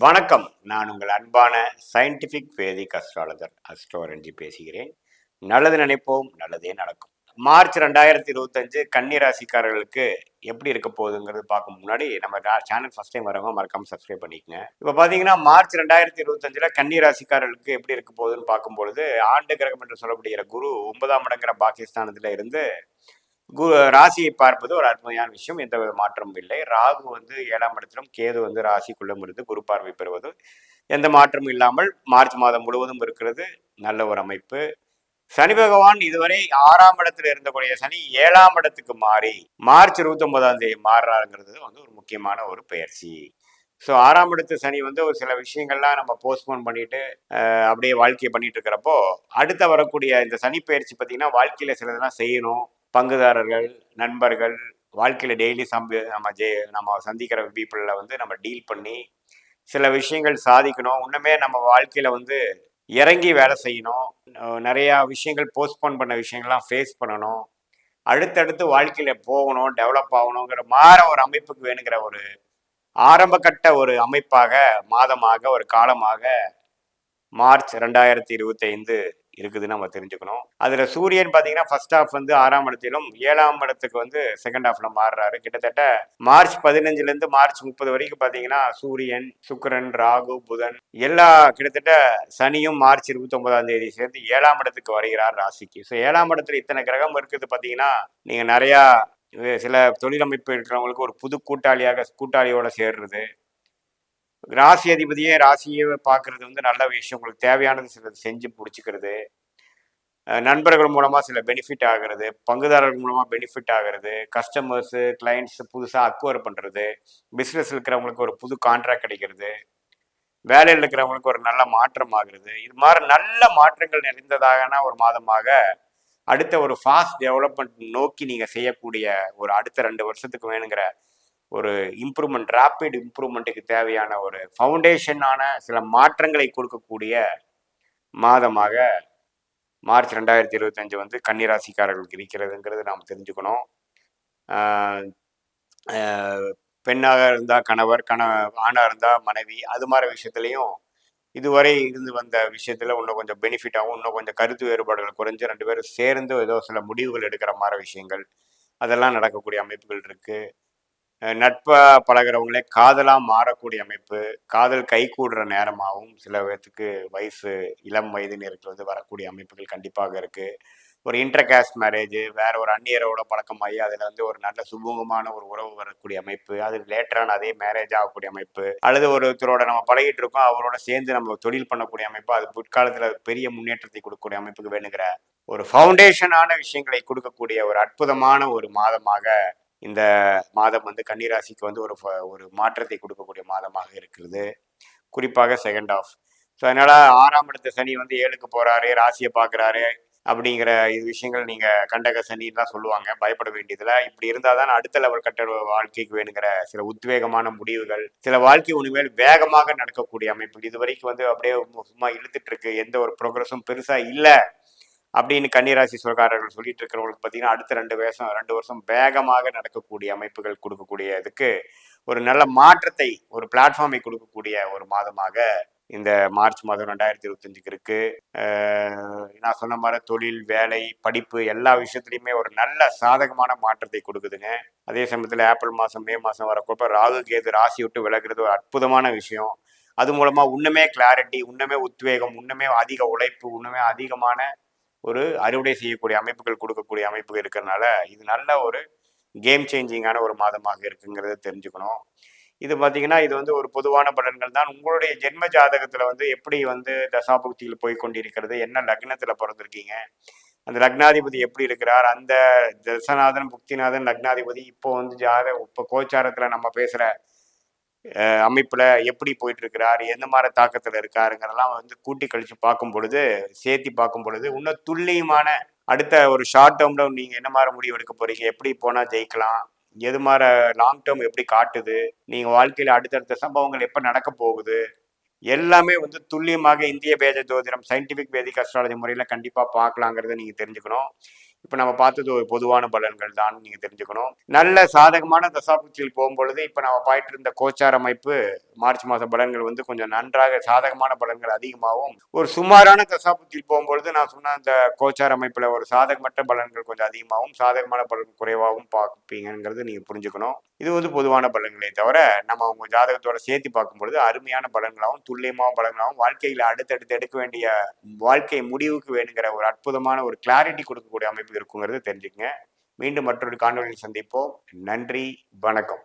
வணக்கம். நான் உங்கள் அன்பான சயின்டிஃபிக் வேதிக் அஸ்ட்ராலஜர் அஸ்ட்ரோரஞ்சி பேசுகிறேன். நல்லது நினைப்போம், நல்லதே நடக்கும். மார்ச் 2025 கன்னி ராசிக்காரர்களுக்கு எப்படி இருக்க போகுதுங்கிறது பார்க்க முன்னாடி நம்ம சேனல் ஃபர்ஸ்ட் டைம் வரவங்க மறக்காம சப்ஸ்கிரைப் பண்ணிக்கங்க. இப்போ பார்த்தீங்கன்னா மார்ச் 2025 கன்னி ராசிக்காரர்களுக்கு எப்படி இருக்க போகுதுன்னு பார்க்கும்பொழுது ஆண்டு கிரகம் என்று சொல்லப்படுகிற குரு 9ஆம் இடங்கிற பாகிஸ்தானத்தில் இருந்து ராசியை பார்ப்பது ஒரு அருமையான விஷயம். எந்த மாற்றமும் இல்லை. ராகு 7ஆம் இடத்திலும், கேது ராசிக்குள்ளும் இருந்து குரு பார்வை பெறுவது எந்த மாற்றமும் இல்லாமல் மார்ச் மாதம் முழுவதும் இருக்கிறது. நல்ல ஒரு அமைப்பு. சனி பகவான் இதுவரை 6ஆம் இடத்துல இருந்தக்கூடிய சனி 7ஆம் இடத்துக்கு மாறி மார்ச் 29ஆம் தேதி மாறுறாருங்கிறது ஒரு முக்கியமான ஒரு பயிற்சி. ஸோ 6ஆம் இடத்து சனி ஒரு சில விஷயங்கள்லாம் நம்ம போஸ்ட்போன் பண்ணிட்டு அப்படியே வாழ்க்கையை பண்ணிட்டு இருக்கிறப்போ அடுத்த வரக்கூடிய இந்த சனி பயிற்சி பார்த்தீங்கன்னா வாழ்க்கையில சிலதெல்லாம் செய்யணும். பங்குதாரர்கள், நண்பர்கள், வாழ்க்கையில டெய்லி நம்ம சந்திக்கிற பீப்புளில் நம்ம டீல் பண்ணி சில விஷயங்கள் சாதிக்கணும். இன்னுமே நம்ம வாழ்க்கையில இறங்கி வேலை செய்யணும். நிறையா விஷயங்கள் போஸ்ட்போன் பண்ண விஷயங்கள்லாம் ஃபேஸ் பண்ணணும். அடுத்தடுத்து வாழ்க்கையில போகணும், டெவலப் ஆகணுங்கிற ஒரு அமைப்புக்கு வேணுங்கிற ஒரு ஆரம்ப கட்ட ஒரு அமைப்பாக, மாதமாக, ஒரு காலமாக மார்ச் 2025 இருக்குதுன்னு நம்ம தெரிஞ்சுக்கணும். அதுல சூரியன் பாத்தீங்கன்னா ஃபர்ஸ்ட் ஹாஃப் 6ஆம் இடத்திலும் 7ஆம் இடத்துக்கு செகண்ட் ஹாஃப்ல மாறுறாரு. கிட்டத்தட்ட மார்ச் 15ல இருந்து மார்ச் 30 வரைக்கும் பாத்தீங்கன்னா சூரியன், சுக்கிரன், ராகு, புதன் எல்லா கிட்டத்தட்ட சனியும் மார்ச் 29ஆம் தேதி சேர்ந்து 7ஆம் இடத்துக்கு வருகிறார் ராசிக்கு. ஸோ 7ஆம் இடத்துல இத்தனை கிரகம் இருக்குது பாத்தீங்கன்னா நீங்க நிறைய சில தொழிலமைப்பு இருக்கிறவங்களுக்கு ஒரு புது கூட்டாளியோட சேர்றது, ராசி அதிபதியே ராசியை பார்க்கறது நல்ல விஷயம். உங்களுக்கு தேவையானது சிலது செஞ்சு பிடிச்சிக்கிறது, நண்பர்கள் மூலமா சில பெனிஃபிட் ஆகிறது, பங்குதாரர்கள் மூலமா பெனிஃபிட் ஆகிறது, கஸ்டமர்ஸு கிளைண்ட்ஸ் புதுசாக அக்வயர் பண்ணுறது, பிஸ்னஸ் இருக்கிறவங்களுக்கு ஒரு புது கான்ட்ராக்ட் கிடைக்கிறது, வேலையில் இருக்கிறவங்களுக்கு ஒரு நல்ல மாற்றம் ஆகிறது. இது மாதிரி நல்ல மாற்றங்கள் நிறைந்ததாகனா ஒரு மாதமாக அடுத்த ஒரு ஃபாஸ்ட் டெவலப்மெண்ட் நோக்கி நீங்கள் செய்யக்கூடிய ஒரு அடுத்த 2 வருஷத்துக்கு வேணுங்கிற ஒரு இம்ப்ரூவ்மெண்ட், ரேப்பிட் இம்ப்ரூவ்மெண்ட்டுக்கு தேவையான ஒரு ஃபவுண்டேஷனான சில மாற்றங்களை கொடுக்கக்கூடிய மாதமாக மார்ச் 2025 கன்னிராசிக்காரர்களுக்கு இருக்கிறதுங்கிறது நாம் தெரிஞ்சுக்கணும். பெண்ணாக இருந்தால் கணவர், ஆணாக இருந்தால் மனைவி, அது மாதிரி விஷயத்துலையும் இதுவரை இருந்து வந்த விஷயத்துல இன்னும் கொஞ்சம் பெனிஃபிட் ஆகும். இன்னும் கொஞ்சம் கருத்து வேறுபாடுகள் குறைஞ்சு 2 பேரும் சேர்ந்து ஏதோ சில முடிவுகள் எடுக்கிற மாதிரி விஷயங்கள் அதெல்லாம் நடக்கக்கூடிய அமைப்புகள் இருக்கு. நட்பா பழகிறவங்களே காதலாக மாறக்கூடிய அமைப்பு, காதல் கை கூடுற நேரமாகவும் சில பேர்த்துக்கு இளம் வயதினருக்கு வரக்கூடிய அமைப்புகள் கண்டிப்பாக இருக்கு. ஒரு இன்டர்காஸ்ட் மேரேஜ், வேற ஒரு அந்நியரோட பழக்கமாகி அதில் ஒரு நல்ல சுமூகமான ஒரு உறவு வரக்கூடிய அமைப்பு, அது லேட்டரான அதே மேரேஜ் ஆகக்கூடிய அமைப்பு, அல்லது ஒருத்தரோட நம்ம பழகிட்டு இருக்கோம் அவரோட சேர்ந்து நம்ம தொழில் பண்ணக்கூடிய அமைப்பு, அது பிற்காலத்தில் பெரிய முன்னேற்றத்தை கொடுக்கக்கூடிய அமைப்புக்கு வேணுங்கிற ஒரு ஃபவுண்டேஷனான விஷயங்களை கொடுக்கக்கூடிய ஒரு அற்புதமான ஒரு மாதமாக இந்த மாதம் கன்னிராசிக்கு ஒரு மாற்றத்தை கொடுக்கக்கூடிய மாதமாக இருக்கிறது. குறிப்பாக செகண்ட் ஆஃப். ஸோ அதனால 6ஆம் இடத்த சனி 7க்கு போறாரு, ராசியை பார்க்குறாரு அப்படிங்கிற இது விஷயங்கள் நீங்கள் கண்டக சனின்னு தான் சொல்லுவாங்க. பயப்பட வேண்டியதில் இப்படி இருந்தால் தான் அடுத்த லெவல் கட்ட வாழ்க்கைக்கு வேணுங்கிற சில உத்வேகமான முடிவுகள், சில வாழ்க்கை உண்மையில் வேகமாக நடக்கக்கூடிய அமைப்பு. இது வரைக்கும் அப்படியே சும்மா இழுத்துட்டு இருக்கு, எந்த ஒரு ப்ரோக்ரஸும் பெருசாக இல்லை அப்படின்னு கன்னிராசி சொற்காரர்கள் சொல்லிட்டு இருக்கிறவங்களுக்கு பார்த்தீங்கன்னா அடுத்த 2 வருஷம் வேகமாக நடக்கக்கூடிய அமைப்புகள் கொடுக்கக்கூடிய இதுக்கு ஒரு நல்ல மாற்றத்தை, ஒரு பிளாட்ஃபார்மை கொடுக்கக்கூடிய ஒரு மாதமாக இந்த மார்ச் மாதம் 2025 இருக்கு. நான் சொன்ன மாதிரி தொழில், வேலை, படிப்பு எல்லா விஷயத்துலையுமே ஒரு நல்ல சாதகமான மாற்றத்தை கொடுக்குதுங்க. அதே சமயத்தில் ஏப்ரல் மாதம், மே மாதம் வரப்போ ராகு கேது ராசி விட்டு விலகிறது ஒரு அற்புதமான விஷயம். அது மூலமா இன்னுமே கிளாரிட்டி, இன்னுமே உத்வேகம், இன்னுமே அதிக உழைப்பு, இன்னுமே அதிகமான ஒரு அறுவடை செய்யக்கூடிய அமைப்புகள் கொடுக்கக்கூடிய அமைப்புகள் இருக்கிறதுனால இது நல்ல ஒரு கேம் சேஞ்சிங்கான ஒரு மாதமாக இருக்குங்கிறத தெரிஞ்சுக்கணும். இது பார்த்தீங்கன்னா இது ஒரு பொதுவான பலன்கள் தான். உங்களுடைய ஜென்ம ஜாதகத்தில் எப்படி தசாபுக்தியில் போய் கொண்டிருக்கிறது, என்ன லக்னத்தில் பிறந்திருக்கீங்க, அந்த லக்னாதிபதி எப்படி இருக்கிறார், அந்த தசநாதன் புக்திநாதன் லக்னாதிபதி இப்போ கோச்சாரத்தில் நம்ம பேசுகிற அமைப்புல எப்படி போயிட்டு இருக்கிறார், எந்த மாதிரி தாக்கத்துல இருக்காருங்கிறதெல்லாம் கூட்டி கழிச்சு பார்க்கும் பொழுது, சேர்த்தி பார்க்கும் பொழுது இன்னும் துல்லியமான அடுத்த ஒரு ஷார்ட் டேர்ம்ல நீங்க என்ன மாதிரி முடிவு எடுக்க போறீங்க, எப்படி போனா ஜெயிக்கலாம், எது மாதிரி லாங் டேர்ம் எப்படி காட்டுது, நீங்க வாழ்க்கையில அடுத்தடுத்த சம்பவங்கள் எப்ப நடக்க போகுது, எல்லாமே துல்லியமாக இந்திய பேஜ ஜோதிடம் சயின்டிபிக் வேதிக் அஸ்ட்ராலஜி முறையில கண்டிப்பா பார்க்கலாங்கிறத நீங்க தெரிஞ்சுக்கணும். இப்போ நம்ம பார்த்தது ஒரு பொதுவான பலன்கள் தான் நீங்கள் தெரிஞ்சுக்கணும். நல்ல சாதகமான தசாபுக்தியில் போகும்பொழுது இப்போ நம்ம பாயிட்டு இருந்த கோச்சார அமைப்பு மார்ச் மாத பலன்கள் வந்து கொஞ்சம் நன்றாக சாதகமான பலன்கள் அதிகமாகவும், ஒரு சுமாரான தசாபுக்தியில் போகும்பொழுது நான் சொன்ன அந்த கோச்சார அமைப்பில் ஒரு சாதகமற்ற பலன்கள் கொஞ்சம் அதிகமாகவும் சாதகமான பலன் குறைவாகவும் பார்ப்பீங்கிறது நீங்கள் புரிஞ்சுக்கணும். இது வந்து பொதுவான பலன்களே தவிர நம்ம அவங்க ஜாதகத்தோட சேர்த்து பார்க்கும்பொழுது அருமையான பலன்களாகவும் துல்லியமான பலன்களாகவும் வாழ்க்கையில் அடுத்தடுத்து எடுக்க வேண்டிய வாழ்க்கை முடிவுக்கு வேணுங்கிற ஒரு அற்புதமான ஒரு கிளாரிட்டி கொடுக்கக்கூடிய அமைப்பு இருக்குங்கிறது தெரிஞ்சுக்கங்க. மீண்டும் மற்றொரு காணொலியில் சந்திப்போம். நன்றி, வணக்கம்.